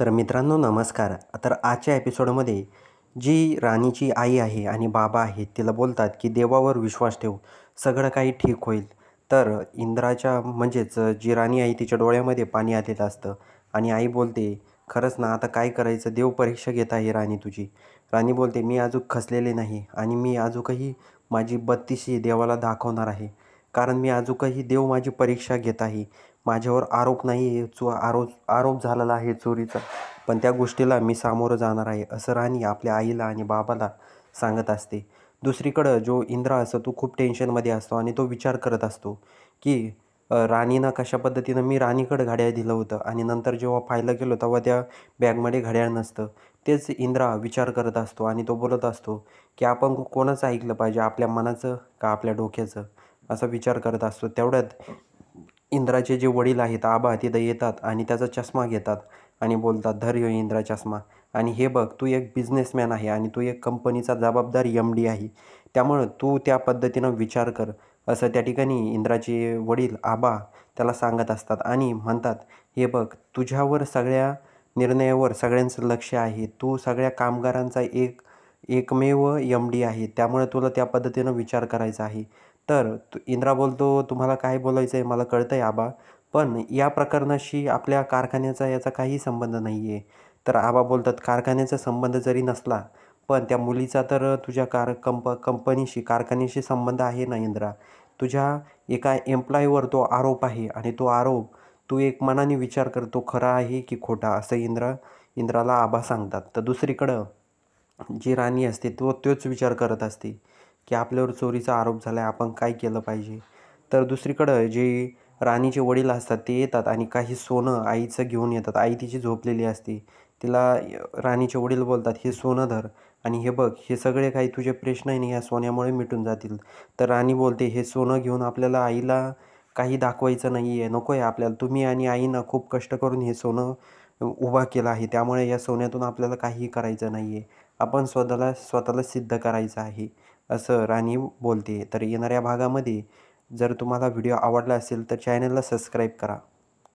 तर मित्रांनो नमस्कार. तर आजच्या एपिसोडमध्ये जी राणीची आई आहे आणि बाबा आहेत तिला बोलतात की देवावर विश्वास ठेव, सगळं काही ठीक होईल. तर इंद्राच्या म्हणजेच जी राणी आहे तिच्या डोळ्यामध्ये पाणी आलेलं असतं आणि आई बोलते, खरंच ना आता काय करायचं, देव परीक्षा घेत आहे राणी तुझी. राणी बोलते, मी अजून खचलेले नाही आणि मी अजूनही माझी बत्तीशी देवाला दाखवणार आहे. कारण मी अजूनही देव माझी परीक्षा घेत आहे. माझ्यावर आरोप नाही आहे, आरोप झालेला आहे चोरीचा, पण त्या गोष्टीला मी सामोरं जाणार आहे, असं राणी आपल्या आईला आणि बाबाला सांगत असते. दुसरीकडं जो इंद्र असतो तो खूप टेन्शनमध्ये असतो आणि तो विचार करत असतो की राणीनं कशा पद्धतीनं मी राणीकडं घड्याळ दिलं होतं आणि नंतर जेव्हा पाहायला गेलो तेव्हा त्या बॅगमध्ये घड्याळ नसतं. तेच इंद्रा विचार करत असतो आणि तो बोलत असतो की आपण कोणाचं ऐकलं पाहिजे, आपल्या मनाचं का आपल्या डोक्याचं, असा विचार करत असतो. तेवढ्यात इंद्राचे जे वडील आहेत आबा तिथं येतात आणि त्याचा चष्मा घेतात आणि बोलतात, धर ह्यो इंद्रा चष्मा आणि हे बघ, तू एक बिझनेसमॅन आहे आणि तू एक कंपनीचा जबाबदार MD आहे, त्यामुळं तू त्या पद्धतीनं विचार कर, असं त्या ठिकाणी इंद्राचे वडील आबा त्याला सांगत असतात आणि म्हणतात, हे बघ, तुझ्यावर सगळ्या निर्णयावर सगळ्यांचं लक्ष आहे, तू सगळ्या कामगारांचा एकमेव MD आहे, त्यामुळे तुला त्या पद्धतीनं विचार करायचा आहे. तर इंद्रा बोलतो, तुम्हाला काय बोलायचं आहे मला कळतं आहे आबा, पण या प्रकरणाशी आपल्या कारखान्याचा याचा काही संबंध नाही आहे. तर आबा बोलतात, कारखान्याचा संबंध जरी नसला पण त्या मुलीचा तर तुझ्या कंपनीशी कारखान्याशी संबंध आहे ना इंद्रा. तुझ्या एका एम्प्लॉईवर तो आरोप आहे आणि तो आरोप तू एक मनाने विचार कर, तो खरा आहे की खोटा, असं इंद्राला आबा सांगतात. तर दुसरीकडं जी राणी असते तोच विचार करत असते की आपल्यावर चोरीचा आरोप झाला आहे, आपण काय केलं पाहिजे. तर दुसरीकडं जे राणीचे वडील असतात ते येतात आणि काही सोनं आईचं घेऊन येतात. आई तिची झोपलेली असते. तिला राणीचे वडील बोलतात, हे सोनं धर आणि हे बघ, हे सगळे काही तुझे प्रश्न आहे ना ह्या सोन्यामुळे मिटून जातील. तर राणी बोलते, हे सोनं घेऊन आपल्याला आईला काही दाखवायचं नाही आहे, नको आहे आपल्याला. तुम्ही आणि आईनं खूप कष्ट करून हे सोनं उभा केलं आहे, त्यामुळे या सोन्यातून आपल्याला काहीही करायचं नाही आहे. आपण स्वतःला सिद्ध करायचं आहे, असं राणी बोलते. तर येणाऱ्या भागामध्ये जर तुम्हाला व्हिडिओ आवडला असेल तर चॅनलला सबस्क्राईब करा.